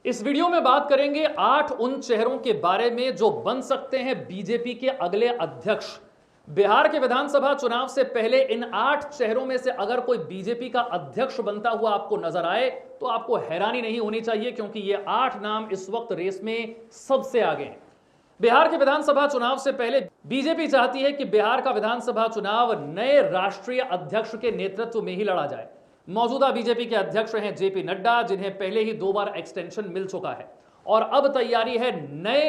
इस वीडियो में बात करेंगे 8 उन चेहरों के बारे में जो बन सकते हैं बीजेपी के अगले अध्यक्ष। बिहार के विधानसभा चुनाव से पहले इन 8 चेहरों में से अगर कोई बीजेपी का अध्यक्ष बनता हुआ आपको नजर आए तो आपको हैरानी नहीं होनी चाहिए, क्योंकि ये 8 नाम इस वक्त रेस में सबसे आगे हैं। बिहार के विधानसभा चुनाव से पहले बीजेपी चाहती है कि बिहार का विधानसभा चुनाव नए राष्ट्रीय अध्यक्ष के नेतृत्व में ही लड़ा जाए। मौजूदा बीजेपी के अध्यक्ष हैं जेपी नड्डा, जिन्हें पहले ही 2 बार एक्सटेंशन मिल चुका है और अब तैयारी है नए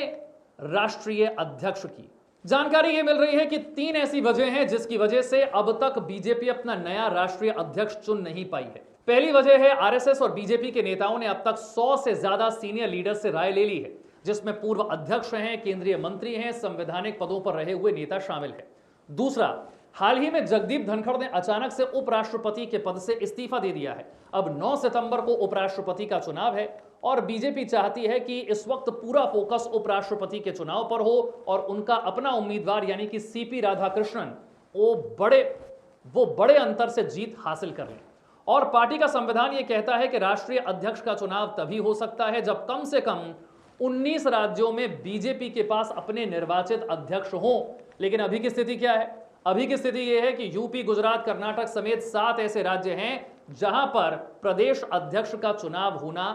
राष्ट्रीय अध्यक्ष की। जानकारी यह मिल रही है कि 3 ऐसी वजह हैं जिसकी वजह से अब तक बीजेपी अपना नया राष्ट्रीय अध्यक्ष चुन नहीं पाई है। पहली वजह है आरएसएस और बीजेपी के नेताओं ने अब तक 100 से ज्यादा सीनियर लीडर से राय ले ली है, जिसमें पूर्व अध्यक्ष हैं, केंद्रीय मंत्री हैं, संवैधानिक पदों पर रहे हुए नेता शामिल है। दूसरा, हाल ही में जगदीप धनखड़ ने अचानक से उपराष्ट्रपति के पद से इस्तीफा दे दिया है। अब 9 सितंबर को उपराष्ट्रपति का चुनाव है और बीजेपी चाहती है कि इस वक्त पूरा फोकस उपराष्ट्रपति के चुनाव पर हो और उनका अपना उम्मीदवार यानी कि सीपी राधाकृष्णन वो बड़े अंतर से जीत हासिल कर लें। और पार्टी का संविधान यह कहता है कि राष्ट्रीय अध्यक्ष का चुनाव तभी हो सकता है जब कम से कम 19 राज्यों में बीजेपी के पास अपने निर्वाचित अध्यक्ष हों। लेकिन अभी की स्थिति क्या है? अभी की स्थिति यह है कि यूपी, गुजरात, कर्नाटक समेत 7 ऐसे राज्य हैं जहां पर प्रदेश अध्यक्ष का चुनाव होना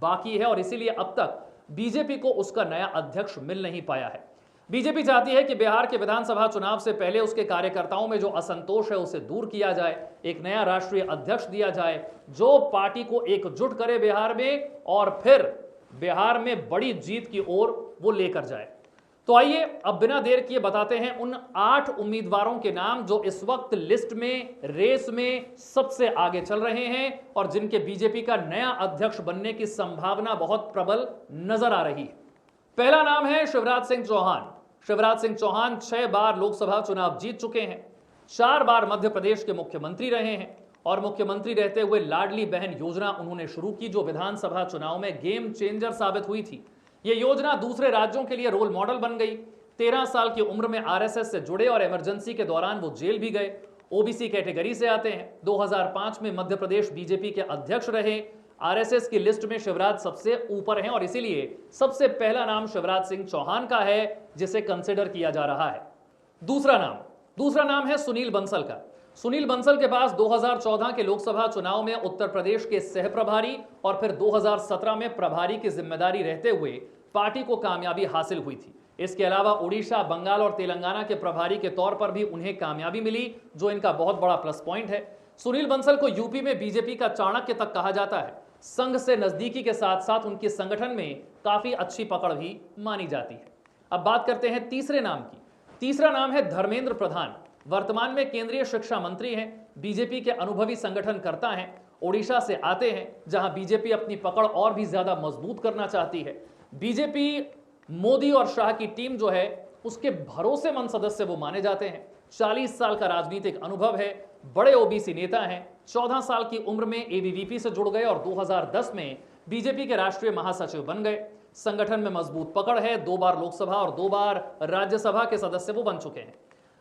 बाकी है और इसीलिए अब तक बीजेपी को उसका नया अध्यक्ष मिल नहीं पाया है। बीजेपी चाहती है कि बिहार के विधानसभा चुनाव से पहले उसके कार्यकर्ताओं में जो असंतोष है उसे दूर किया जाए, एक नया राष्ट्रीय अध्यक्ष दिया जाए जो पार्टी को एकजुट करे बिहार में और फिर बिहार में बड़ी जीत की ओर वो लेकर जाए। तो आइए अब बिना देर किए बताते हैं उन 8 उम्मीदवारों के नाम जो इस वक्त लिस्ट में, रेस में सबसे आगे चल रहे हैं और जिनके बीजेपी का नया अध्यक्ष बनने की संभावना बहुत प्रबल नजर आ रही है। पहला नाम है शिवराज सिंह चौहान। शिवराज सिंह चौहान 6 बार लोकसभा चुनाव जीत चुके हैं, 4 बार मध्य प्रदेश के मुख्यमंत्री रहे हैं और मुख्यमंत्री रहते हुए लाडली बहन योजना उन्होंने शुरू की, जो विधानसभा चुनाव में गेम चेंजर साबित हुई थी। यह योजना दूसरे राज्यों के लिए रोल मॉडल बन गई। 13 साल की उम्र में आरएसएस से जुड़े और इमरजेंसी के दौरान वो जेल भी गए। ओबीसी कैटेगरी से आते हैं। 2005 में मध्य प्रदेश बीजेपी के अध्यक्ष रहे। आरएसएस की लिस्ट में शिवराज सबसे ऊपर हैं और इसीलिए सबसे पहला नाम शिवराज सिंह चौहान का है जिसे कंसिडर किया जा रहा है। दूसरा नाम है सुनील बंसल का। सुनील बंसल के पास 2014 के लोकसभा चुनाव में उत्तर प्रदेश के सह प्रभारी और फिर 2017 में प्रभारी की जिम्मेदारी रहते हुए पार्टी को कामयाबी हासिल हुई थी। इसके अलावा उड़ीसा, बंगाल और तेलंगाना के प्रभारी के तौर पर भी उन्हें कामयाबी मिली, जो इनका बहुत बड़ा प्लस पॉइंट है। सुनील बंसल को यूपी में बीजेपी का चाणक्य तक कहा जाता है। संघ से नजदीकी के साथ साथ उनके संगठन में काफी अच्छी पकड़ भी मानी जाती है। अब बात करते हैं तीसरे नाम की। तीसरा नाम है धर्मेंद्र प्रधान। वर्तमान में केंद्रीय शिक्षा मंत्री हैं, बीजेपी के अनुभवी संगठनकर्ता हैं, ओडिशा से आते हैं जहां बीजेपी अपनी पकड़ और भी ज्यादा मजबूत करना चाहती है। बीजेपी मोदी और शाह की टीम जो है उसके भरोसेमंद सदस्य वो माने जाते हैं। 40 साल का राजनीतिक अनुभव है, बड़े ओबीसी नेता हैं, 14 साल की उम्र में एबीवीपी से जुड़ गए और 2010 में बीजेपी के राष्ट्रीय महासचिव बन गए। संगठन में मजबूत पकड़ है, 2 बार लोकसभा और 2 बार राज्यसभा के सदस्य वो बन चुके हैं।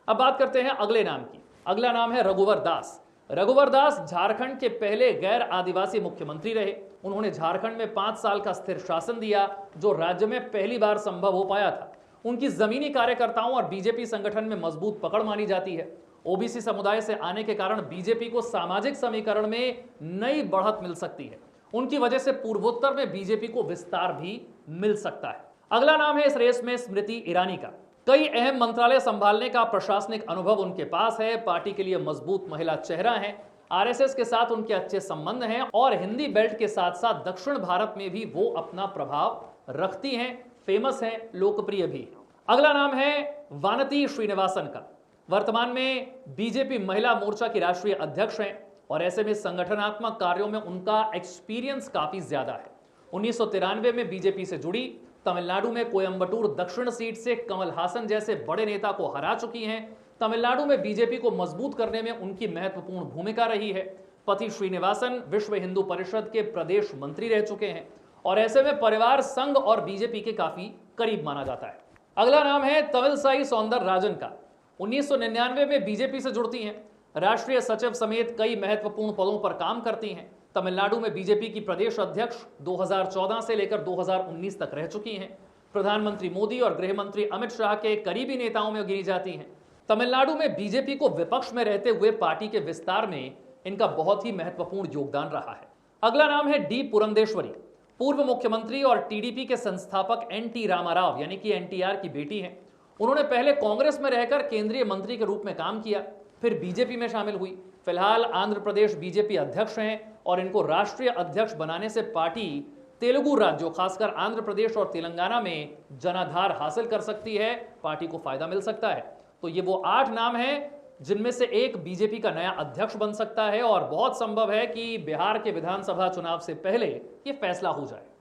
अब बात करते हैं अगले नाम की। अगला नाम है रघुवर दास। रघुवर दास झारखंड के पहले गैर आदिवासी मुख्यमंत्री रहे। उन्होंने झारखंड में 5 साल का स्थिर शासन दिया, जो राज्य में पहली बार संभव हो पाया था। उनकी जमीनी कार्यकर्ताओं और बीजेपी संगठन में मजबूत पकड़ मानी जाती है। ओबीसी समुदाय से आने के कारण बीजेपी को सामाजिक समीकरण में नई बढ़त मिल सकती है। उनकी वजह से पूर्वोत्तर में बीजेपी को विस्तार भी मिल सकता है। अगला नाम है इस रेस में स्मृति ईरानी का। कई अहम मंत्रालय संभालने का प्रशासनिक अनुभव उनके पास है। पार्टी के लिए मजबूत महिला चेहरा है। आरएसएस के साथ उनके अच्छे संबंध हैं और हिंदी बेल्ट के साथ साथ दक्षिण भारत में भी वो अपना प्रभाव रखती हैं, फेमस हैं, लोकप्रिय भी। अगला नाम है वानती श्रीनिवासन का। वर्तमान में बीजेपी महिला मोर्चा की राष्ट्रीय अध्यक्ष हैं और ऐसे में संगठनात्मक कार्यों में उनका एक्सपीरियंस काफी ज्यादा है। 1993 में बीजेपी से जुड़ी, तमिलनाडु में कोयंबटूर दक्षिण सीट से कमल हासन जैसे बड़े नेता को हरा चुकी हैं। तमिलनाडु में बीजेपी को मजबूत करने में उनकी महत्वपूर्ण भूमिका रही है। पति श्रीनिवासन विश्व हिंदू परिषद के प्रदेश मंत्री रह चुके हैं और ऐसे में परिवार संघ और बीजेपी के काफी करीब माना जाता है। अगला नाम है तमिलसाई सौंदरराजन का। 1999 में बीजेपी से जुड़ती हैं, राष्ट्रीय सचिव समेत कई महत्वपूर्ण पदों पर काम करती हैं। तमिलनाडु में बीजेपी की प्रदेश अध्यक्ष 2014 से लेकर 2019 तक रह चुकी हैं। प्रधानमंत्री मोदी और गृह मंत्री अमित शाह के करीबी नेताओं में गिनी जाती हैं। तमिलनाडु में बीजेपी को विपक्ष में रहते हुए पार्टी के विस्तार में इनका बहुत ही महत्वपूर्ण योगदान रहा है। अगला नाम है डी पुरंदेश्वरी। पूर्व मुख्यमंत्री और टीडीपी के संस्थापक एनटी रामाराव यानी कि एनटीआर की बेटी हैं। उन्होंने पहले कांग्रेस में रहकर केंद्रीय मंत्री के रूप में काम किया, फिर बीजेपी में शामिल हुई। फिलहाल आंध्र प्रदेश बीजेपी अध्यक्ष हैं और इनको राष्ट्रीय अध्यक्ष बनाने से पार्टी तेलुगु राज्यों खासकर आंध्र प्रदेश और तेलंगाना में जनाधार हासिल कर सकती है, पार्टी को फायदा मिल सकता है। तो ये वो 8 नाम हैं जिनमें से एक बीजेपी का नया अध्यक्ष बन सकता है और बहुत संभव है कि बिहार के विधानसभा चुनाव से पहले ये फैसला हो जाए।